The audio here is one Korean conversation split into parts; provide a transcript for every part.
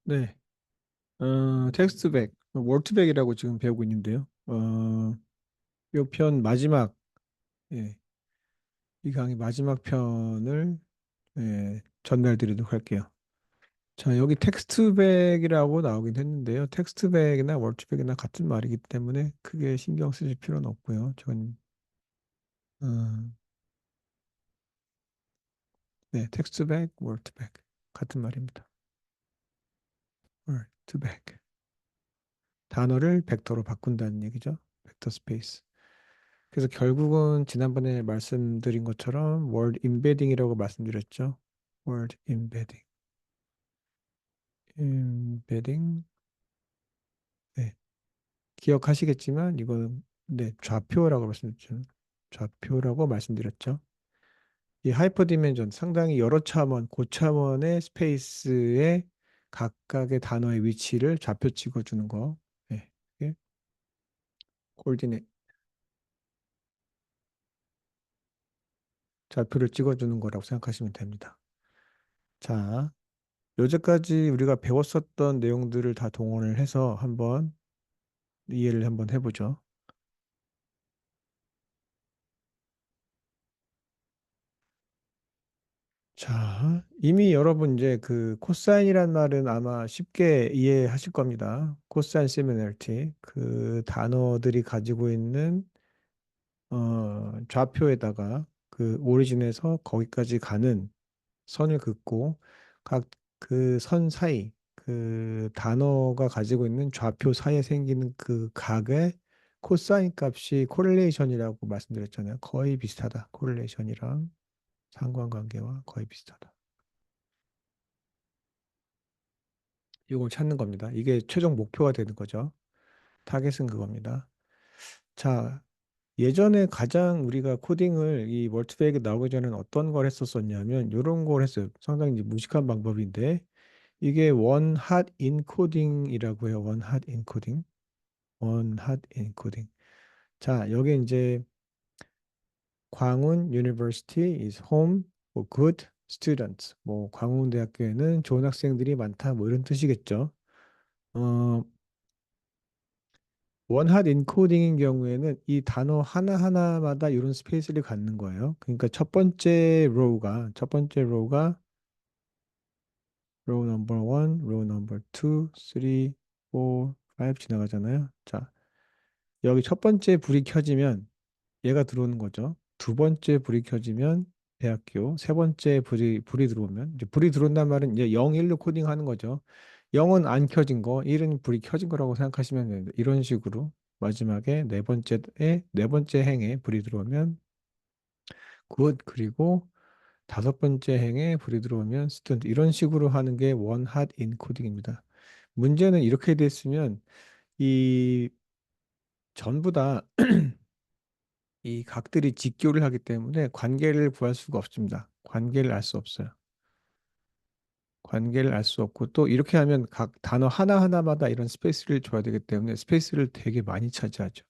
네, 텍스트백, 월트백이라고 지금 배우고 있는데요. 이 편 마지막, 예, 이 강의 마지막 편을 전달드리도록 할게요. 자, 여기 텍스트백이라고 나오긴 했는데요. 텍스트백이나 월트백이나 같은 말이기 때문에 크게 신경 쓰실 필요는 없고요. 어, 네, 텍스트백, 월트백 같은 말입니다. 월트백. 단어를 벡터로 바꾼다는 얘기죠. 벡터 스페이스. 그래서 결국은 지난번에 말씀드린 것처럼 word embedding이라고 말씀드렸죠. word embedding. embedding. 네. 기억하시겠지만 이거는 네, 좌표라고 말씀드렸죠. 좌표라고 말씀드렸죠. 이 하이퍼 디멘전 상당히 여러 차원, 고차원의 스페이스에 각각의 단어의 위치를 좌표 찍어주는 거. 네. 이게 코디네 좌표를 찍어주는 거라고 생각하시면 됩니다. 자, 여태까지 우리가 배웠었던 내용들을 다 동원을 해서 한번 이해를 한번 해보죠. 자, 이미 여러분 이제 그 코사인이란 말은 아마 쉽게 이해하실 겁니다. 코사인 시미larity. 그 단어들이 가지고 있는 좌표에다가 그 오리진에서 거기까지 가는 선을 긋고 각 그 선 사이 그 단어가 가지고 있는 좌표 사이에 생기는 그 각의 코사인 값이 코릴레이션이라고 말씀드렸잖아요. 거의 비슷하다. 코릴레이션이랑 상관관계와 거의 비슷하다. 이걸 찾는 겁니다. 이게 최종 목표가 되는 거죠. 타겟은 그겁니다. 자, 예전에 가장 우리가 코딩을 이 멀티백에 나오기 전에는 어떤 걸 했었었냐면 이런 걸 했어요. 상당히 이제 무식한 방법인데 이게 원핫 인코딩이라고 해요. 원핫 인코딩. 원핫 인코딩. 자, 여기 이제 광운 University is home for good students. 뭐 광운대학교에는 좋은 학생들이 많다. 뭐 이런 뜻이겠죠. 어, 원핫 인코딩인 경우에는 이 단어 하나하나마다 이런 스페이스를 갖는 거예요. 그러니까 첫 번째 로우가 로우 넘버 1, 로우 넘버 2, 3, 4, 5 지나가잖아요. 자, 여기 첫 번째 불이 켜지면 얘가 들어오는 거죠. 두 번째 불이 켜지면 대학교, 세 번째 불이 들어오면 이제 불이 들어온단 말은 이제 0, 1로 코딩하는 거죠. 0은 안 켜진 거, 1은 불이 켜진 거라고 생각하시면 됩니다. 이런 식으로 마지막에 네 번째 행에 불이 들어오면 굿 그리고 다섯 번째 행에 불이 들어오면 스턴트 이런 식으로 하는 게 원핫 인코딩입니다. 문제는 이렇게 됐으면 이 전부 다 이 각들이 직교를 하기 때문에 관계를 구할 수가 없습니다. 관계를 알 수 없어요. 관계를 알 수 없고 또 이렇게 하면 각 단어 하나하나마다 이런 스페이스를 줘야 되기 때문에 스페이스를 되게 많이 차지하죠.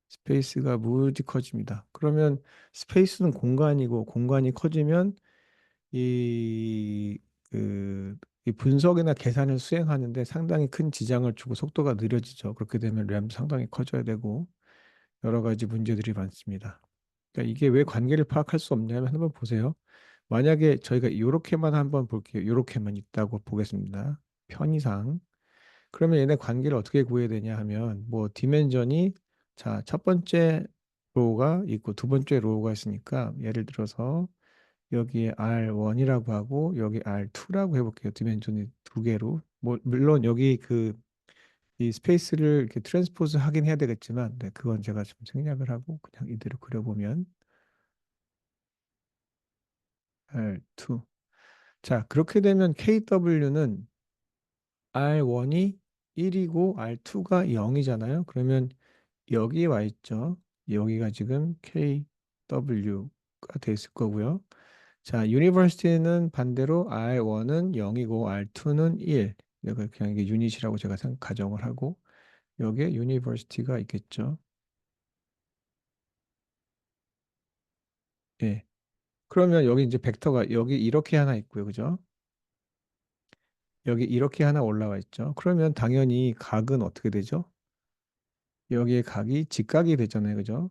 스페이스가 무지 커집니다. 그러면 스페이스는 공간이고 공간이 커지면 이, 그, 이 분석이나 계산을 수행하는데 상당히 큰 지장을 주고 속도가 느려지죠. 그렇게 되면 램도 상당히 커져야 되고 여러 가지 문제들이 많습니다. 그러니까 이게 왜 관계를 파악할 수 없냐면 한번 보세요. 만약에 저희가 이렇게만 한번 볼게요. 이렇게만 있다고 보겠습니다. 편의상. 그러면 얘네 관계를 어떻게 구해야 되냐 하면 뭐 디멘전이 자, 첫 번째 로우가 있고 두 번째 로우가 있으니까 예를 들어서 여기에 R1이라고 하고 여기 R2라고 해볼게요. 디멘전이 두 개로. 뭐 물론 여기 그 이 스페이스를 이렇게 트랜스포즈 하긴 해야 되겠지만 네, 그건 제가 좀 생략을 하고 그냥 이대로 그려보면 R2. 자, 그렇게 되면 KW는 R1이 1이고 R2가 0이잖아요. 그러면 여기에 와 있죠. 여기가 지금 KW가 돼 있을 거고요. 자, 유니버시티는 반대로 R1은 0이고 R2는 1. 내가 그냥 이게 유닛이라고 제가 가정을 하고 여기에 유니버시티가 있겠죠. 예. 그러면 여기 이제 벡터가 여기 이렇게 하나 있고요. 그죠? 여기 이렇게 하나 올라와 있죠. 그러면 당연히 각은 어떻게 되죠? 여기에 각이 직각이 되잖아요. 그죠?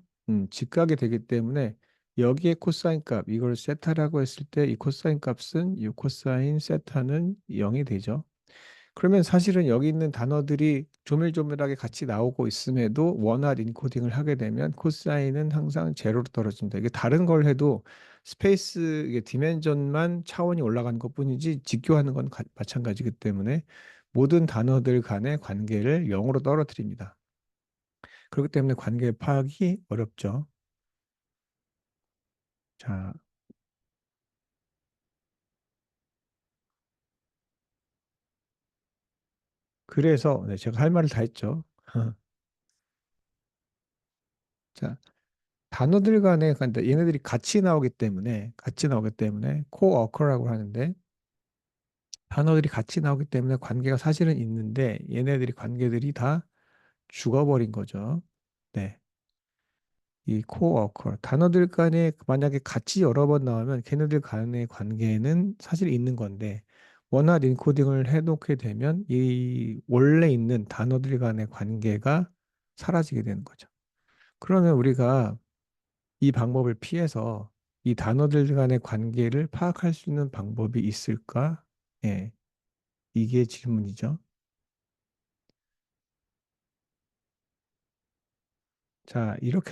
직각이 되기 때문에 여기에 코사인 값, 이걸 세타라고 했을 때 이 코사인 값은 이 코사인 세타는 0이 되죠. 그러면 사실은 여기 있는 단어들이 조밀조밀하게 같이 나오고 있음에도 원활 인코딩을 하게 되면 코사인은 항상 제로로 떨어진다. 이게 다른 걸 해도 스페이스 이게 디멘전만 차원이 올라가는 것뿐이지 직교하는 건 마찬가지이기 때문에 모든 단어들 간의 관계를 0으로 떨어뜨립니다. 그렇기 때문에 관계 파악이 어렵죠. 자, 그래서 네, 제가 할 말을 다 했죠. 자, 단어들 간에 근데 얘네들이 같이 나오기 때문에 코어커라고 하는데 단어들이 같이 나오기 때문에 관계가 사실은 있는데 얘네들이 관계들이 다 죽어버린 거죠. 네. 이 코어커 단어들 간에 만약에 같이 여러 번 나오면 걔네들 간의 관계는 사실 있는 건데 원활 인코딩을 해놓게 되면 이 원래 있는 단어들 간의 관계가 사라지게 되는 거죠. 그러면 우리가 이 방법을 피해서 이 단어들 간의 관계를 파악할 수 있는 방법이 있을까? 예, 이게 질문이죠. 자, 이렇게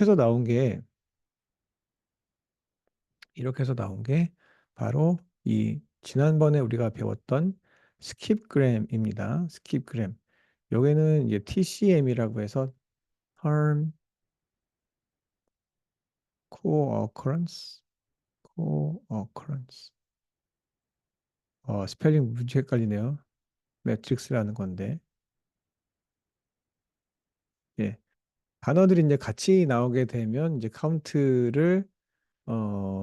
해서 나온 게 바로 이 지난번에 우리가 배웠던 스킵그램입니다. 스킵그램. 여기는 이제 TCM이라고 해서 term co-occurrence, co-occurrence. 스펠링 무지 헷갈리네요. 매트릭스라는 건데. 예. 단어들이 이제 같이 나오게 되면 이제 카운트를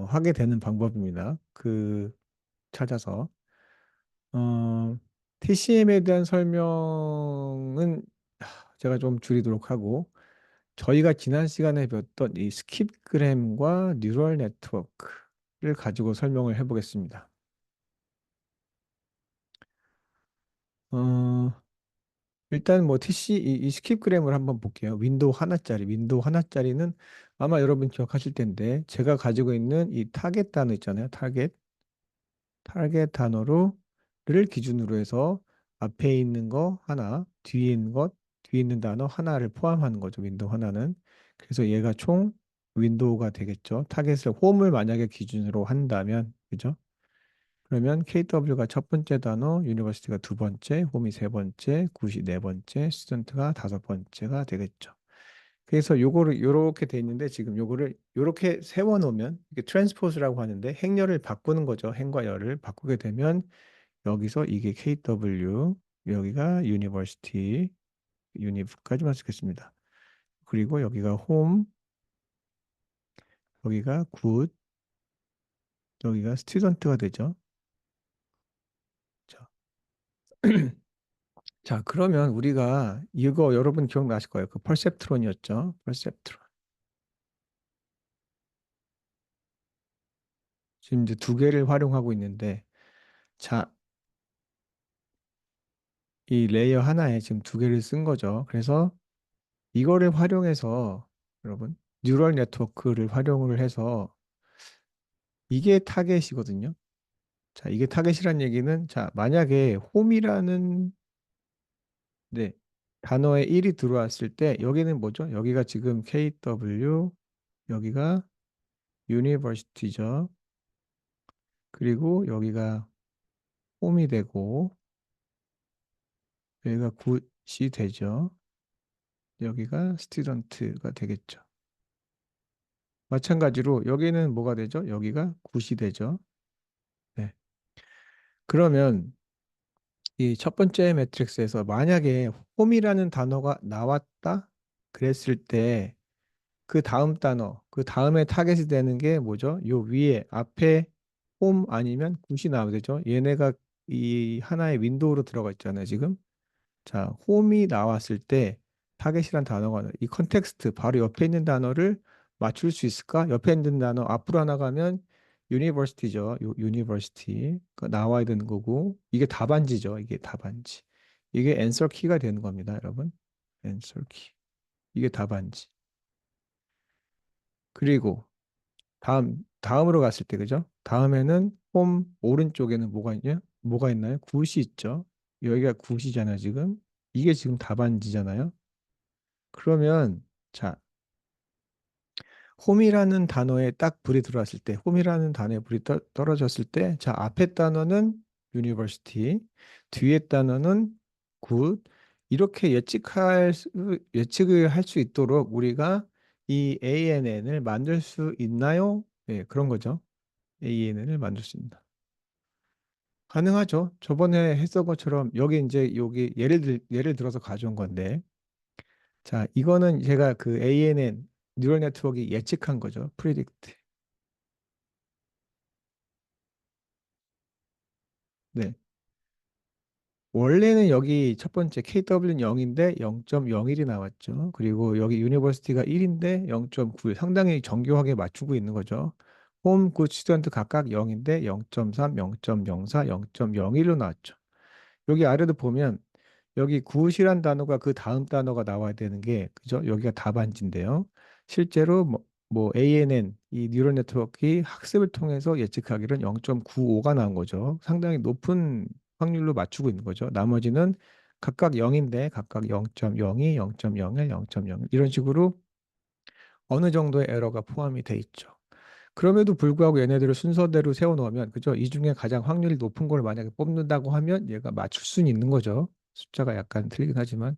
하게 되는 방법입니다. 그 찾아서 TCM에 대한 설명은 제가 좀 줄이도록 하고 저희가 지난 시간에 배웠던 이 스킵그램과 뉴럴 네트워크를 가지고 설명을 해보겠습니다. 어, 일단 뭐 이 스킵그램을 한번 볼게요. 윈도우 하나짜리는 아마 여러분 기억하실 텐데 제가 가지고 있는 이 타겟 단어 있잖아요. 타겟 단어를 기준으로 해서 앞에 있는 거 하나, 뒤에 있는 단어 하나를 포함하는 거죠. 윈도우 하나는. 그래서 얘가 총 윈도우가 되겠죠. 타겟을 홈을 만약에 기준으로 한다면, 그죠? 그러면 KW가 첫 번째 단어, 유니버시티가 두 번째, 홈이 세 번째, 굿이 네 번째, 스튜던트가 다섯 번째가 되겠죠. 그래서 요거를 요렇게 돼 있는데 지금 요거를 요렇게 세워 놓으면 이게 트랜스포즈라고 하는데 행렬을 바꾸는 거죠. 행과 열을 바꾸게 되면 여기서 이게 KW, 여기가 유니버시티, 유니브까지만 쓰겠습니다. 그리고 여기가 홈, 여기가 굿, 여기가 스튜던트가 되죠. 자, 자, 그러면 우리가 이거 여러분 기억나실 거예요. 그 퍼셉트론이었죠. 퍼셉트론. 지금 이제 두 개를 활용하고 있는데, 자, 이 레이어 하나에 지금 두 개를 쓴 거죠. 그래서 이거를 활용해서 여러분 뉴럴 네트워크를 활용을 해서 이게 타겟이거든요. 자, 이게 타겟이란 얘기는 자, 만약에 홈이라는 네, 단어에 1이 들어왔을 때 여기는 뭐죠? 여기가 지금 KW, 여기가 유니버시티죠. 그리고 여기가 홈이 되고 여기가 굿이 되죠. 여기가 스튜던트가 되겠죠. 마찬가지로 여기는 뭐가 되죠? 여기가 굿이 되죠. 네. 그러면 이 첫 번째 매트릭스에서 만약에 홈이라는 단어가 나왔다 그랬을 때 그 다음 단어, 그 다음에 타겟이 되는 게 뭐죠? 요 위에 앞에 홈 아니면 굿이 나오게 되죠. 얘네가 이 하나의 윈도우로 들어가 있잖아요, 지금. 자, 홈이 나왔을 때 타겟이란 단어가 이 컨텍스트 바로 옆에 있는 단어를 맞출 수 있을까? 옆에 있는 단어 앞으로 하나 가면 유니버시티죠. 유니버시티. 나와야 되는 거고 이게 답안지죠. 이게 답안지. 이게 앤서 키가 되는 겁니다, 여러분. 앤서 키. 이게 답안지. 그리고 다음으로 갔을 때 그죠? 다음에는 홈 오른쪽에는 뭐가 있냐? 뭐가 있나요? 굿이 있죠. 여기가 굿이잖아요, 지금. 이게 지금 답안지잖아요. 그러면 자, 홈이라는 단어에 딱 불이 들어왔을 때, 홈이라는 단어에 불이 떨어졌을 때, 자, 앞에 단어는 university, 뒤에 단어는 good, 이렇게 예측을 할 수 있도록 우리가 이 ANN을 만들 수 있나요? 네, 그런 거죠. ANN을 만들 수 있다. 가능하죠. 저번에 했던 것처럼 여기 이제 여기 예를 들어서 가져온 건데, 자, 이거는 제가 그 ANN 뉴럴 네트워크 예측한 거죠. predict. 네. 원래는 여기 첫 번째 KW는 0인데 0.01이 나왔죠. 그리고 여기 유니버시티가 1인데 0.9. 상당히 정교하게 맞추고 있는 거죠. 홈, 굿, 스튜던트 각각 0인데 0.3, 0.04, 0.01로 나왔죠. 여기 아래도 보면 여기 굿이란 단어가 그 다음 단어가 나와야 되는 게 그죠? 여기가 답안지인데요. 실제로 뭐 ANN 이 뉴럴 네트워크 학습을 통해서 예측하기로는 0.95가 나온 거죠. 상당히 높은 확률로 맞추고 있는 거죠. 나머지는 각각 0인데 각각 0.02, 0.01, 0.01 이런 식으로 어느 정도의 에러가 포함이 돼 있죠. 그럼에도 불구하고 얘네들을 순서대로 세워놓으면 그죠? 이 중에 가장 확률이 높은 걸 만약에 뽑는다고 하면 얘가 맞출 수는 있는 거죠. 숫자가 약간 틀리긴 하지만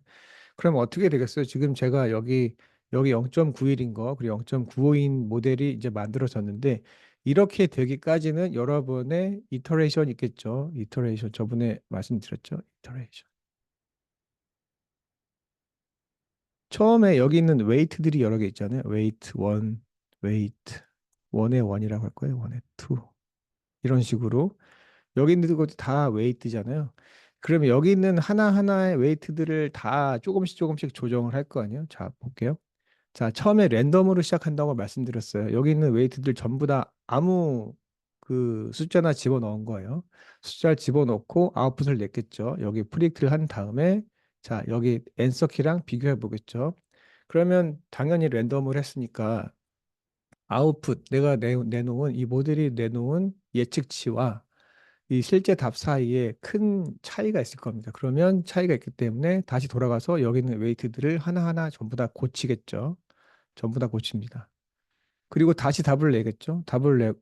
그럼 어떻게 되겠어요? 지금 제가 여기 0.91인 거 그리고 0.95인 모델이 이제 만들어졌는데 이렇게 되기까지는 여러분의 이터레이션 있겠죠. 이터레이션 저번에 말씀드렸죠. 이터레이션. 처음에 여기 있는 웨이트들이 여러 개 있잖아요. 웨이트 1, 웨이트 1의 1이라고 할 거예요. 1의 2. 이런 식으로 여기 있는 것도 다 웨이트잖아요. 그러면 여기 있는 하나하나의 웨이트들을 다 조금씩 조정을 할 거 아니에요. 자, 볼게요. 자, 처음에 랜덤으로 시작한다고 말씀드렸어요. 여기 있는 웨이트들 전부 다 아무 그 숫자나 집어넣은 거예요. 숫자를 집어넣고 아웃풋을 냈겠죠. 여기 프리딕트를 한 다음에 자, 여기 앤서 키랑 비교해 보겠죠. 그러면 당연히 랜덤을 했으니까 아웃풋 내가 내놓은 이 모델이 내놓은 예측치와 이 실제 답 사이에 큰 차이가 있을 겁니다. 그러면 차이가 있기 때문에 다시 돌아가서 여기 있는 웨이트들을 하나하나 전부 다 고치겠죠. 전부 다 고칩니다. 그리고 다시 답을 내겠죠.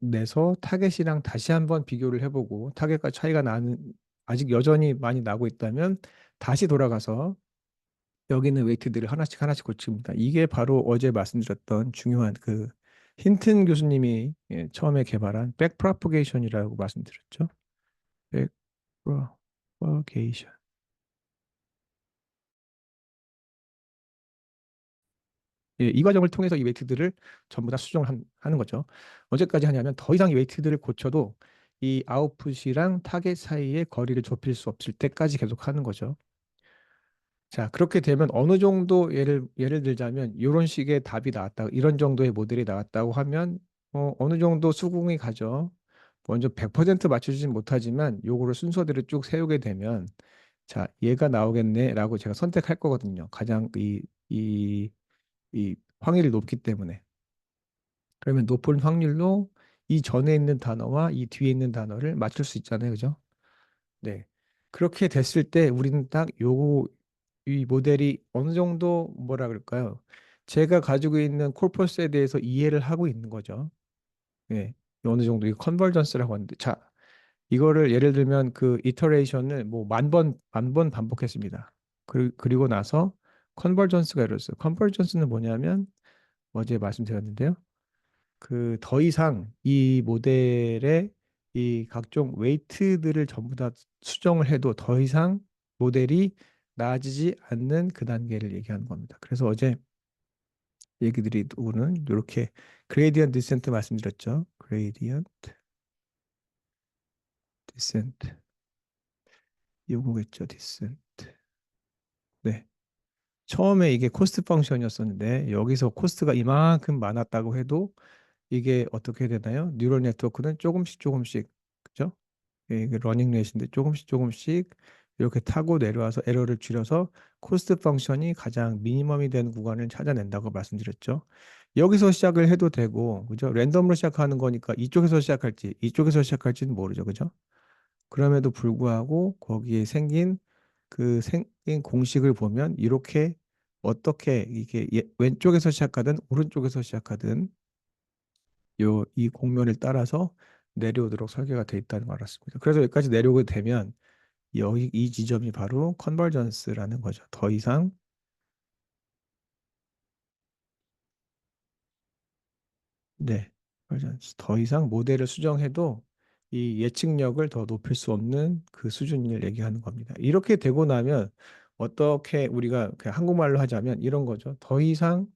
내서 타겟이랑 다시 한번 비교를 해보고 타겟과 차이가 나는 아직 여전히 많이 나고 있다면 다시 돌아가서 여기 있는 웨이트들을 하나씩 고칩니다. 이게 바로 어제 말씀드렸던 중요한 그 힌튼 교수님이 처음에 개발한 백프로포게이션이라고 말씀드렸죠. 백프로포게이션. 예, 이 과정을 통해서 이 웨이트들을 전부 다 수정을 하는 거죠. 언제까지 하냐면 더 이상 이 웨이트들을 고쳐도 이 아웃풋이랑 타겟 사이의 거리를 좁힐 수 없을 때까지 계속 하는 거죠. 자, 그렇게 되면 어느 정도 예를 들자면 이런 식의 답이 나왔다. 이런 정도의 모델이 나왔다고 하면 어느 정도 수긍이 가죠. 먼저 100% 맞춰주진 못하지만 요거를 순서대로 쭉 세우게 되면 자, 얘가 나오겠네라고 제가 선택할 거거든요. 가장 이 확률이 높기 때문에. 그러면 높은 확률로 이 전에 있는 단어와 이 뒤에 있는 단어를 맞출 수 있잖아요. 그죠? 네. 그렇게 됐을 때 우리는 딱 이 모델이 어느 정도 뭐라 그럴까요? 제가 가지고 있는 코퍼스에 대해서 이해를 하고 있는 거죠. 네. 어느 정도 이 컨버전스라고 하는데 자, 이거를 예를 들면 그 이터레이션을 뭐 만 번 반복했습니다. 그리고 나서 컨버전스가 이뤘어요. 컨버전스는 뭐냐면 어제 말씀드렸는데요. 그 더 이상 이 모델의 이 각종 웨이트들을 전부 다 수정을 해도 더 이상 모델이 나아지지 않는 그 단계를 얘기하는 겁니다. 그래서 어제 얘기 드리고는 이렇게 그레이디언트 디센트 말씀드렸죠. 그레이디언트 디센트 요거겠죠. 디센트. 네. 처음에 이게 코스트 펑션이었었는데 여기서 코스트가 이만큼 많았다고 해도 이게 어떻게 되나요? 뉴럴 네트워크는 조금씩 조금씩, 그죠? 예, 이게 러닝 레이스인데 조금씩 조금씩 이렇게 타고 내려와서 에러를 줄여서 코스트 펑션이 가장 미니멈이 되는 구간을 찾아낸다고 말씀드렸죠. 여기서 시작을 해도 되고, 그죠? 랜덤으로 시작하는 거니까 이쪽에서 시작할지 이쪽에서 시작할지는 모르죠, 그죠? 그럼에도 불구하고 거기에 생긴 그 생긴 공식을 보면 이렇게 어떻게 이게 왼쪽에서 시작하든 오른쪽에서 시작하든 이 공면을 따라서 내려오도록 설계가 돼 있다는 걸 알았습니다. 그래서 여기까지 내려오게 되면 여기 이 지점이 바로 컨버전스라는 거죠. 더 이상 네, 컨버전스. 더 이상 모델을 수정해도 이 예측력을 더 높일 수 없는 그 수준을 얘기하는 겁니다. 이렇게 되고 나면 어떻게 우리가 그냥 한국말로 하자면 이런 거죠. 더 이상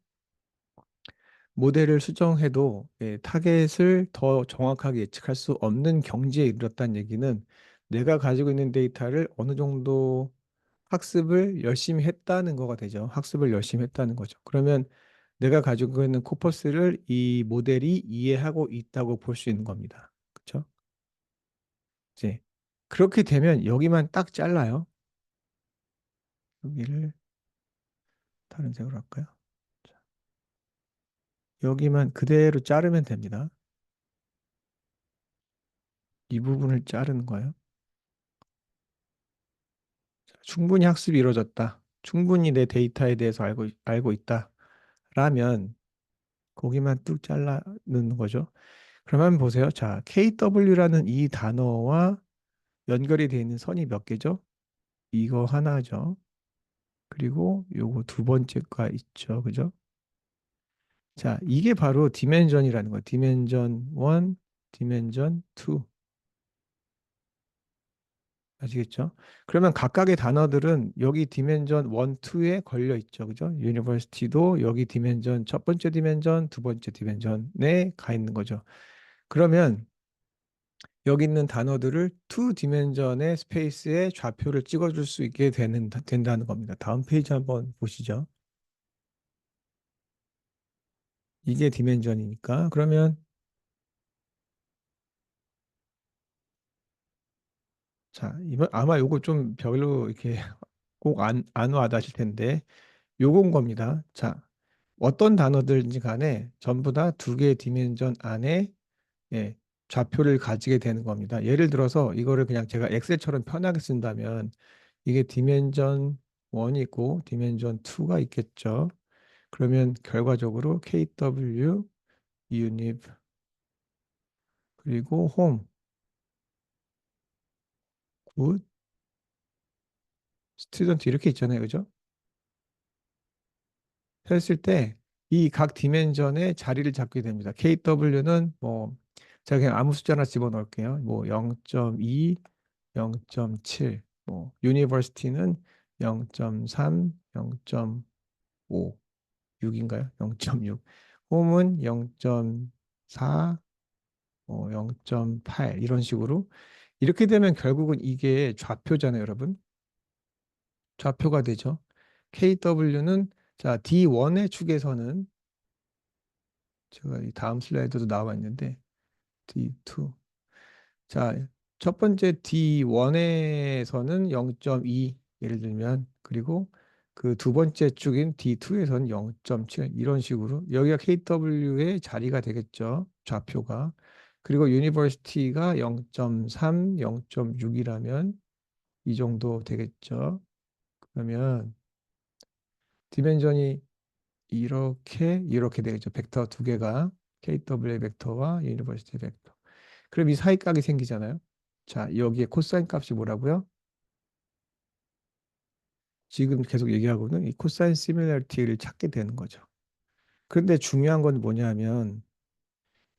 모델을 수정해도 타겟을 더 정확하게 예측할 수 없는 경지에 이르렀다는 얘기는 내가 가지고 있는 데이터를 어느 정도 학습을 열심히 했다는 거가 되죠. 학습을 열심히 했다는 거죠. 그러면 내가 가지고 있는 코퍼스를 이 모델이 이해하고 있다고 볼 수 있는 겁니다. 그렇죠? 이제 그렇게 되면 여기만 딱 잘라요. 여기를 다른 색으로 할까요? 자, 여기만 그대로 자르면 됩니다. 이 부분을 자르는 거예요. 충분히 학습이 이루어졌다. 충분히 내 데이터에 대해서 알고 있다. 라면 거기만 뚝 잘라놓는 거죠. 그러면 보세요. 자, KW라는 이 단어와 연결이 되어 있는 선이 몇 개죠? 이거 하나죠. 그리고 요거 두 번째가 있죠. 그죠? 자, 이게 바로 디멘전이라는 거예요. 디멘전 1, 디멘전 2. 아시겠죠? 그러면 각각의 단어들은 여기 디멘전 1, 2에 걸려 있죠. 그죠? 유니버시티도 여기 디멘전 첫 번째 디멘전, 두 번째 디멘전에 가 있는 거죠. 그러면 여기 있는 단어들을 투 디멘전의 스페이스에 좌표를 찍어줄 수 있게 된다는 겁니다. 다음 페이지 한번 보시죠. 이게 디멘전이니까. 그러면 자, 이번 아마 요거 좀 별로 이렇게 꼭 안 와닿으실 텐데 요건 겁니다. 자, 어떤 단어들인지 간에 전부 다 두 개의 디멘전 안에 예, 좌표를 가지게 되는 겁니다. 예를 들어서 이거를 그냥 제가 엑셀처럼 편하게 쓴다면 이게 디멘전 1이 있고 디멘전 2가 있겠죠. 그러면 결과적으로 KW, 유닛 그리고 홈, 굿, 스튜던트 이렇게 있잖아요. 그죠? 했을 때 이 각 디멘전의 자리를 잡게 됩니다. KW는 뭐 제가 그냥 아무 숫자 하나 집어넣을게요. 뭐 0.2, 0.7, 뭐 유니버시티는 0.3, 0.5, 6인가요? 0.6. 홈은 0.4, 0.8 이런 식으로 이렇게 되면 결국은 이게 좌표잖아요, 여러분. 좌표가 되죠. KW는 자 D1의 축에서는 제가 이 다음 슬라이드도 나와 있는데 D2 자 첫 번째 D1에서는 0.2 예를 들면 그리고 그 두 번째 축인 D2에서는 0.7 이런 식으로 여기가 KW의 자리가 되겠죠. 좌표가. 그리고 유니버시티가 0.3, 0.6이라면 이 정도 되겠죠. 그러면 디멘전이 이렇게 되겠죠. 벡터 두 개가 KW 벡터와 유니버시티 벡터. 그럼 이 사이각이 생기잖아요. 자, 여기에 코사인 값이 뭐라고요? 지금 계속 얘기하고는 이 코사인 시뮬러리티를 찾게 되는 거죠. 그런데 중요한 건 뭐냐면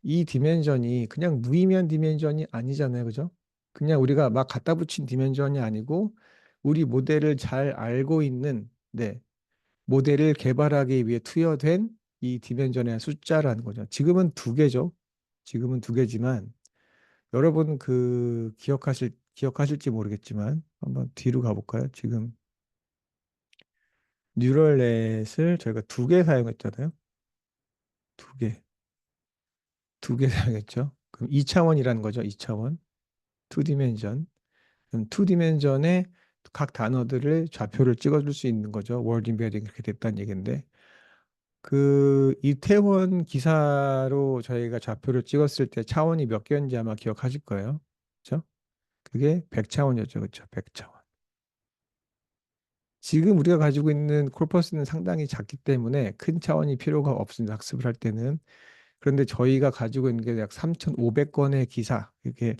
이 디멘전이 그냥 무의미한 디멘전이 아니잖아요. 그죠? 그냥 우리가 막 갖다 붙인 디멘전이 아니고 우리 모델을 잘 알고 있는 네, 모델을 개발하기 위해 투여된 이 디멘전의 숫자라는 거죠. 지금은 두 개죠. 지금은 두 개지만 여러분 그 기억하실지 모르겠지만 한번 뒤로 가볼까요? 지금 뉴럴넷을 저희가 두 개 사용했잖아요. 두 개. 두 개 사용했죠. 그럼 2차원이라는 거죠. 2차원. 2디멘전. 그럼 2디멘전의 각 단어들을 좌표를 찍어줄 수 있는 거죠. 월드 임베딩 이렇게 됐다는 얘기인데 그 이태원 기사로 저희가 좌표를 찍었을 때 차원이 몇 개였는지 아마 기억하실 거예요. 그렇죠? 그게 100차원이었죠. 그렇죠? 100차원. 지금 우리가 가지고 있는 코퍼스는 상당히 작기 때문에 큰 차원이 필요가 없습니다. 학습을 할 때는. 그런데 저희가 가지고 있는 게 약 3,500건의 기사. 이게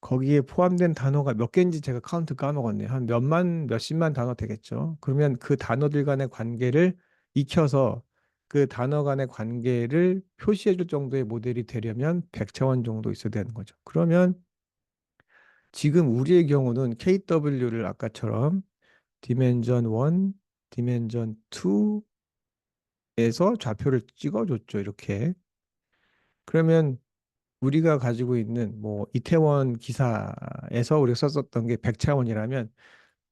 거기에 포함된 단어가 몇 개인지 제가 카운트 까먹었네요. 한 몇만, 몇십만 단어 되겠죠. 그러면 그 단어들 간의 관계를 익혀서 그 단어 간의 관계를 표시해 줄 정도의 모델이 되려면 100차원 정도 있어야 되는 거죠. 그러면 지금 우리의 경우는 KW를 아까처럼 디멘전 1, 디멘전 2에서 좌표를 찍어줬죠. 이렇게. 그러면 우리가 가지고 있는 뭐 이태원 기사에서 우리가 썼었던 게 100차원이라면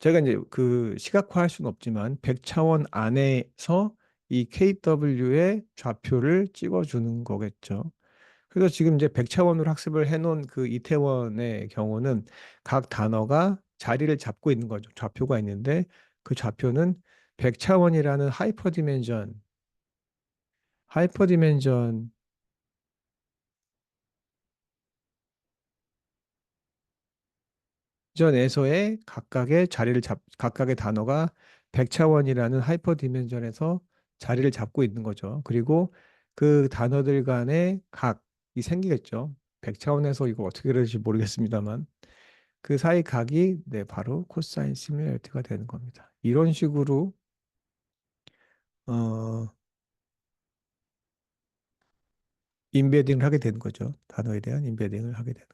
제가 이제 그 시각화할 수는 없지만 100차원 안에서 이 KW의 좌표를 찍어주는 거겠죠. 그래서 지금 이제 100차원으로 학습을 해놓은 그 이태원의 경우는 각 단어가 자리를 잡고 있는 거죠. 좌표가 있는데 그 좌표는 100차원이라는 하이퍼 디멘전 전에서의 각각의 각각의 단어가 100차원이라는 하이퍼 디멘전에서 자리를 잡고 있는 거죠. 그리고 그 단어들 간의 각이 생기겠죠. 100차원에서 이거 어떻게 그럴지 모르겠습니다만 그 사이 각이 네, 바로 코사인 시뮬레이트가 되는 겁니다. 이런 식으로 어, 인베딩을 하게 되는 거죠. 단어에 대한 인베딩을 하게 되는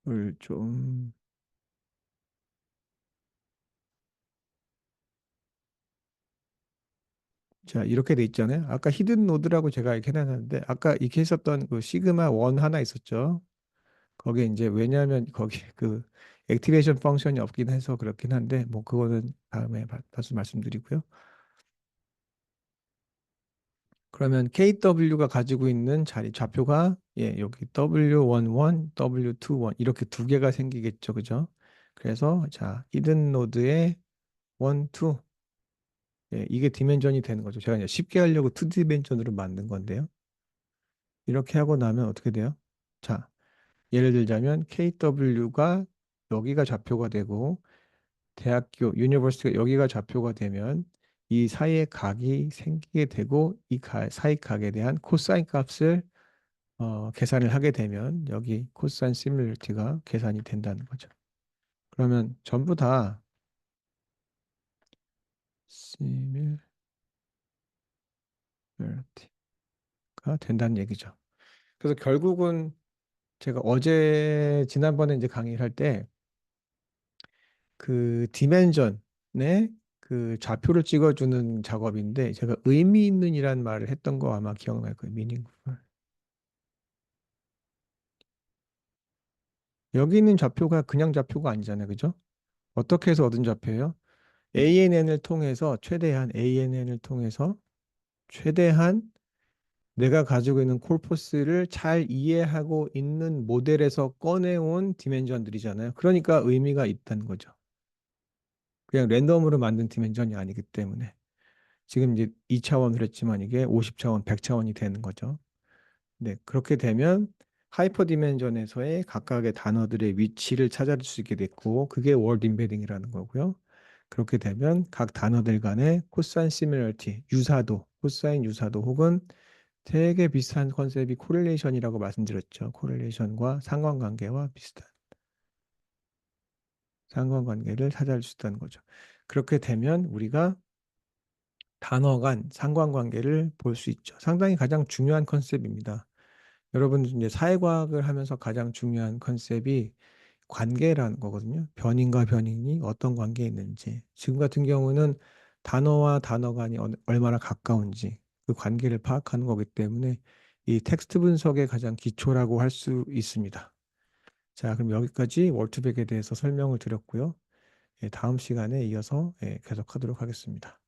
거를 좀 자, 이렇게 돼 있잖아요. 아까 히든 노드라고 제가 이렇게 해놨는데, 아까 이렇게 했었던 그 시그마 원 하나 있었죠. 거기에 이제 왜냐하면 거기 그 액티베이션 펑션이 없긴 해서 그렇긴 한데, 뭐 그거는 다음에 다시 말씀드리고요. 그러면 KW가 가지고 있는 자리 좌표가 예, 여기 W11, W21 이렇게 두 개가 생기겠죠. 그죠? 그래서 자, 히든 노드의 1, 2 예, 이게 디멘전이 되는 거죠. 제가 이제 쉽게 하려고 2디멘전으로 만든 건데요. 이렇게 하고 나면 어떻게 돼요? 자, 예를 들자면 KW가 여기가 좌표가 되고 대학교 유니버시티가 여기가 좌표가 되면 이 사이에 각이 생기게 되고 이 사이 각에 대한 코사인 값을 계산을 하게 되면 여기 코사인 시뮬리티가 계산이 된다는 거죠. 그러면 전부 다 시뮬리티가 된다는 얘기죠. 그래서 결국은 제가 어제 지난번에 이제 강의를 할 때 그 디멘전에 그 좌표를 찍어주는 작업인데 제가 의미 있는이란 말을 했던 거 아마 기억날 거예요. meaningful. 여기 있는 좌표가 그냥 좌표가 아니잖아요. 그죠? 어떻게 해서 얻은 좌표예요? ANN을 통해서 최대한 ANN을 통해서 최대한 내가 가지고 있는 콜포스를 잘 이해하고 있는 모델에서 꺼내온 디멘전들이잖아요. 그러니까 의미가 있다는 거죠. 그냥 랜덤으로 만든 디멘전이 아니기 때문에. 지금 이제 2차원을 했지만 이게 50차원, 100차원이 되는 거죠. 네, 그렇게 되면 하이퍼 디멘전에서의 각각의 단어들의 위치를 찾아줄 수 있게 됐고 그게 월드 임베딩이라는 거고요. 그렇게 되면 각 단어들 간의 코사인 시뮬러티, 유사도, 코사인 유사도 혹은 되게 비슷한 컨셉이 코릴레이션이라고 말씀드렸죠. 코릴레이션과 상관관계와 비슷한 상관관계를 찾아줄 수 있다는 거죠. 그렇게 되면 우리가 단어 간 상관관계를 볼 수 있죠. 상당히 가장 중요한 컨셉입니다. 여러분 이제 사회과학을 하면서 가장 중요한 컨셉이 관계라는 거거든요. 변인과 변인이 어떤 관계에 있는지. 지금 같은 경우는 단어와 단어 간이 얼마나 가까운지 그 관계를 파악하는 거기 때문에 이 텍스트 분석의 가장 기초라고 할 수 있습니다. 자, 그럼 여기까지 월트백에 대해서 설명을 드렸고요. 예, 다음 시간에 이어서 예, 계속하도록 하겠습니다.